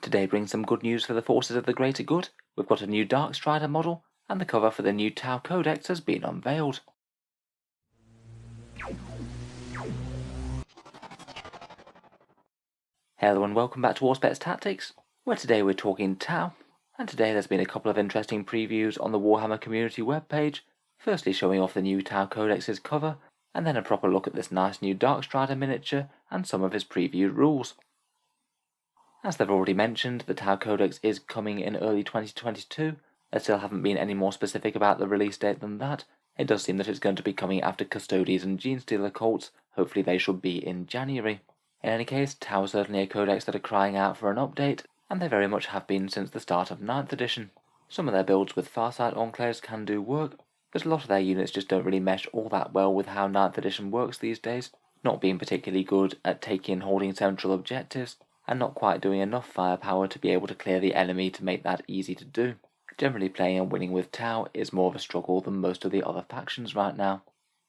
Today brings some good news for the forces of the greater good. We've got a new Darkstrider model, and the cover for the new Tau Codex has been unveiled. Hello and welcome back to Warspets Tactics, where today we're talking Tau, and today there's been a couple of interesting previews on the Warhammer community webpage, firstly showing off the new Tau Codex's cover, and then a proper look at this nice new Darkstrider miniature and some of his previewed rules. As they've already mentioned, the Tau Codex is coming in early 2022. They still haven't been any more specific about the release date than that. It does seem that it's going to be coming after Custodes and Genestealer cults. Hopefully they should be in January. In any case, Tau is certainly a codex that are crying out for an update, and they very much have been since the start of 9th edition. Some of their builds with Farsight Enclaves can do work, but a lot of their units just don't really mesh all that well with how 9th edition works these days, not being particularly good at taking and holding central objectives, and not quite doing enough firepower to be able to clear the enemy to make that easy to do. Generally playing and winning with Tau is more of a struggle than most of the other factions right now.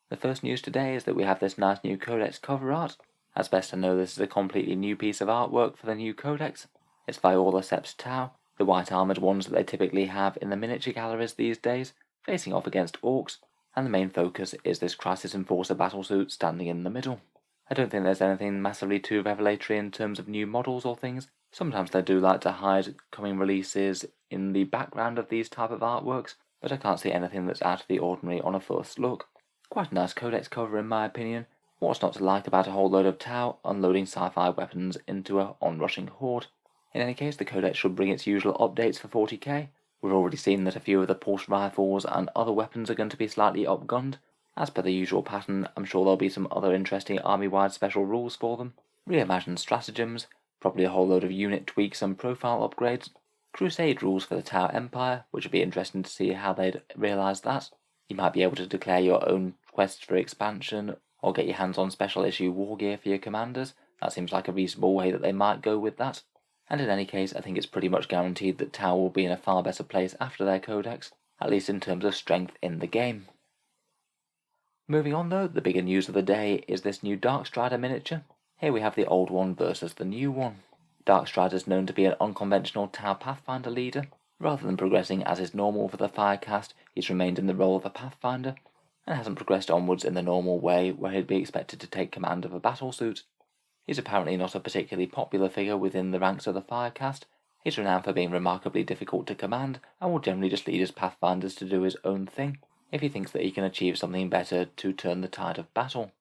The first news today is that we have this nice new codex cover art. As best I know, this is a completely new piece of artwork for the new codex. It's by all the Seps Tau, the white armoured ones that they typically have in the miniature galleries these days, facing off against orcs, and the main focus is this Crisis Enforcer battlesuit standing in the middle. I don't think there's anything massively too revelatory in terms of new models or things. Sometimes they do like to hide coming releases in the background of these type of artworks, but I can't see anything that's out of the ordinary on a first look. Quite a nice codex cover in my opinion. What's not to like about a whole load of Tau unloading sci-fi weapons into an onrushing horde? In any case, the codex should bring its usual updates for 40k. We've already seen that a few of the pulse rifles and other weapons are going to be slightly upgunned. As per the usual pattern, I'm sure there'll be some other interesting army-wide special rules for them. Reimagined stratagems, probably a whole load of unit tweaks and profile upgrades. Crusade rules for the Tau Empire, which would be interesting to see how they'd realise that. You might be able to declare your own quests for expansion, or get your hands on special issue war gear for your commanders. That seems like a reasonable way that they might go with that. And in any case, I think it's pretty much guaranteed that Tau will be in a far better place after their codex, at least in terms of strength in the game. Moving on though, the bigger news of the day is this new Darkstrider miniature. Here we have the old one versus the new one. Darkstrider is known to be an unconventional Tau Pathfinder leader. Rather than progressing as is normal for the Firecast, he's remained in the role of a Pathfinder, and hasn't progressed onwards in the normal way where he'd be expected to take command of a battlesuit. He's apparently not a particularly popular figure within the ranks of the Firecast. He's renowned for being remarkably difficult to command, and will generally just lead his Pathfinders to do his own thing, if he thinks that he can achieve something better to turn the tide of battle.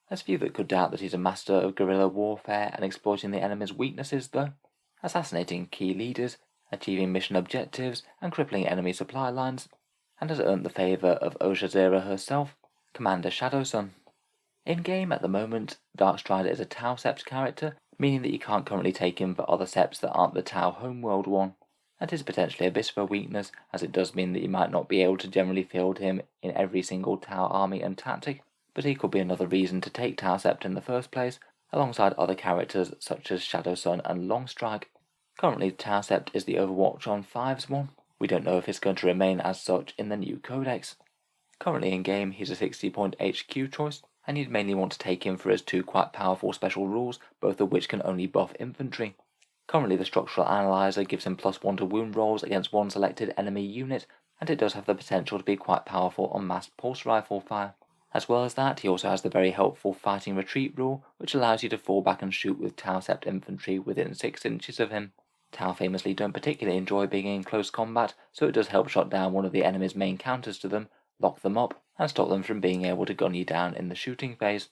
There's few that could doubt that he's a master of guerrilla warfare and exploiting the enemy's weaknesses though, assassinating key leaders, achieving mission objectives and crippling enemy supply lines, and has earned the favour of Oshazera herself, Commander Shadowsun. In-game at the moment, Darkstrider is a Tau Sept character, meaning that you can't currently take him for other Septs that aren't the Tau homeworld one. That is potentially a bit of a weakness, as it does mean that you might not be able to generally field him in every single Tau army and tactic, but he could be another reason to take Tau Sept in the first place, alongside other characters such as Shadowsun and Longstrike. Currently, Tau Sept is the Overwatch on 5's one. We don't know if it's going to remain as such in the new codex. Currently in game, he's a 60-point HQ choice, and you'd mainly want to take him for his two quite powerful special rules, both of which can only buff infantry. Currently the Structural Analyzer gives him +1 to wound rolls against one selected enemy unit, and it does have the potential to be quite powerful on massed pulse rifle fire. As well as that, he also has the very helpful Fighting Retreat rule, which allows you to fall back and shoot with Tau Sept infantry within 6 inches of him. Tau famously don't particularly enjoy being in close combat, so it does help shut down one of the enemy's main counters to them, lock them up, and stop them from being able to gun you down in the shooting phase.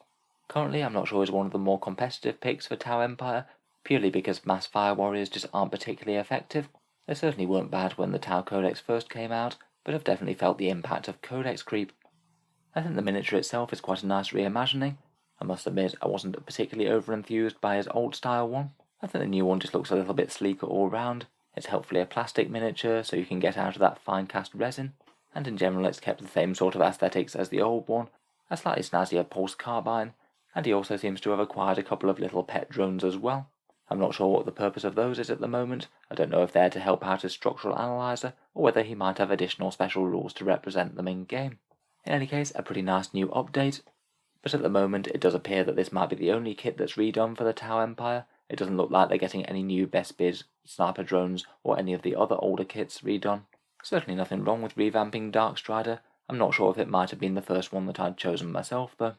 Currently, I'm not sure he's one of the more competitive picks for Tau Empire, purely because mass fire warriors just aren't particularly effective. They certainly weren't bad when the Tau Codex first came out, but have definitely felt the impact of Codex creep. I think the miniature itself is quite a nice reimagining. I must admit I wasn't particularly over-enthused by his old style one. I think the new one just looks a little bit sleeker all round. It's helpfully a plastic miniature, so you can get out of that fine cast resin, and in general it's kept the same sort of aesthetics as the old one, a slightly snazzier pulse carbine, and he also seems to have acquired a couple of little pet drones as well. I'm not sure what the purpose of those is at the moment. I don't know if they're to help out his Structural Analyzer, or whether he might have additional special rules to represent them in game. In any case, a pretty nice new update, but at the moment it does appear that this might be the only kit that's redone for the Tau Empire, it doesn't look like they're getting any new best bids, sniper drones, or any of the other older kits redone. Certainly nothing wrong with revamping Darkstrider. I'm not sure if it might have been the first one that I'd chosen myself though.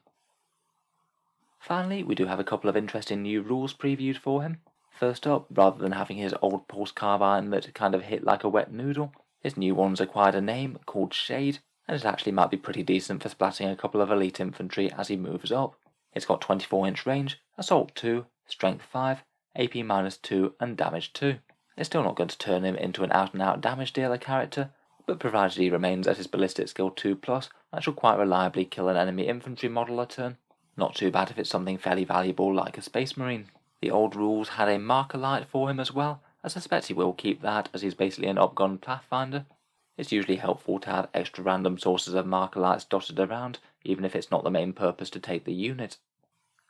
Finally, we do have a couple of interesting new rules previews for him. First up, rather than having his old pulse carbine that kind of hit like a wet noodle, his new one's acquired a name called Shade, and it actually might be pretty decent for splatting a couple of elite infantry as he moves up. It's got 24-inch range, assault 2, strength 5, AP -2 and damage 2. It's still not going to turn him into an out-and-out damage dealer character, but provided he remains at his ballistic skill 2+, that should quite reliably kill an enemy infantry model a turn. Not too bad if it's something fairly valuable like a Space Marine. The old rules had a marker light for him as well. I suspect he will keep that as he's basically an upgun pathfinder. It's usually helpful to have extra random sources of marker lights dotted around, even if it's not the main purpose to take the unit.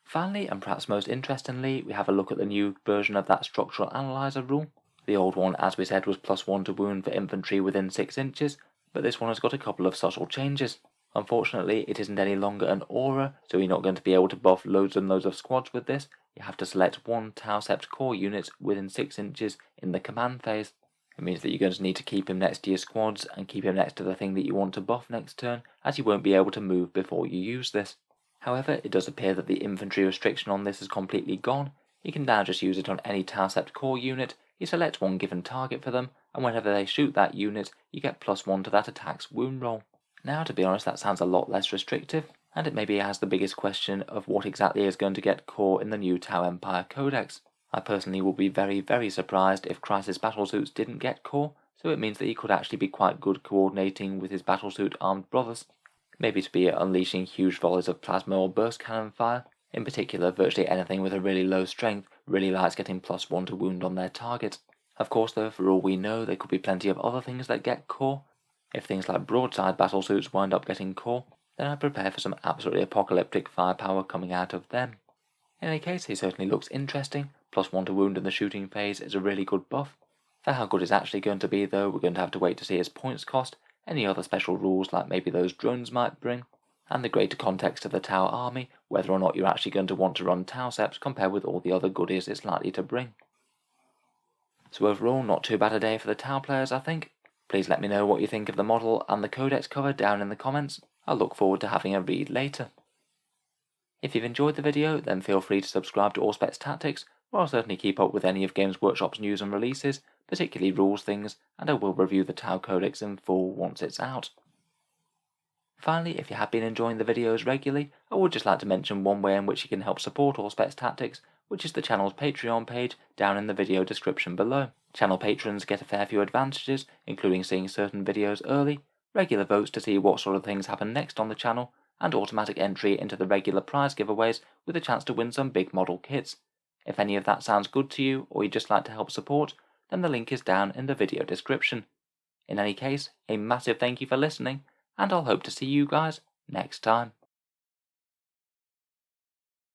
Finally, and perhaps most interestingly, we have a look at the new version of that structural analyzer rule. The old one, as we said, was +1 to wound for infantry within 6 inches, but this one has got a couple of subtle changes. Unfortunately, it isn't any longer an aura, so you're not going to be able to buff loads and loads of squads with this. You have to select one Tau Sept core unit within 6 inches in the command phase. It means that you're going to need to keep him next to your squads and keep him next to the thing that you want to buff next turn, as you won't be able to move before you use this. However, it does appear that the infantry restriction on this is completely gone. You can now just use it on any Tau Sept core unit. You select one given target for them, and whenever they shoot that unit, you get +1 to that attack's wound roll. Now, to be honest, that sounds a lot less restrictive, and it maybe has the biggest question of what exactly is going to get core in the new Tau Empire Codex. I personally will be very, very surprised if Crisis battlesuits didn't get core, so it means that he could actually be quite good coordinating with his battlesuit armed brothers. Maybe to be unleashing huge volleys of plasma or burst cannon fire. In particular, virtually anything with a really low strength really likes getting +1 to wound on their target. Of course though, for all we know, there could be plenty of other things that get core. If things like broadside battlesuits wind up getting core, then I prepare for some absolutely apocalyptic firepower coming out of them. In any case, he certainly looks interesting. +1 to wound in the shooting phase is a really good buff. For how good it's actually going to be though, we're going to have to wait to see his points cost, any other special rules like maybe those drones might bring, and the greater context of the Tau army, whether or not you're actually going to want to run Tau Sept compared with all the other goodies it's likely to bring. So overall, not too bad a day for the Tau players, I think. Please let me know what you think of the model and the Codex cover down in the comments. I'll look forward to having a read later. If you've enjoyed the video, then feel free to subscribe to Auspex Tactics, where I'll certainly keep up with any of Games Workshop's news and releases, particularly rules things, and I will review the Tau Codex in full once it's out. Finally, if you have been enjoying the videos regularly, I would just like to mention one way in which you can help support Auspex Tactics, which is the channel's Patreon page down in the video description below. Channel patrons get a fair few advantages, including seeing certain videos early, regular votes to see what sort of things happen next on the channel, and automatic entry into the regular prize giveaways with a chance to win some big model kits. If any of that sounds good to you, or you'd just like to help support, then the link is down in the video description. In any case, a massive thank you for listening, and I'll hope to see you guys next time.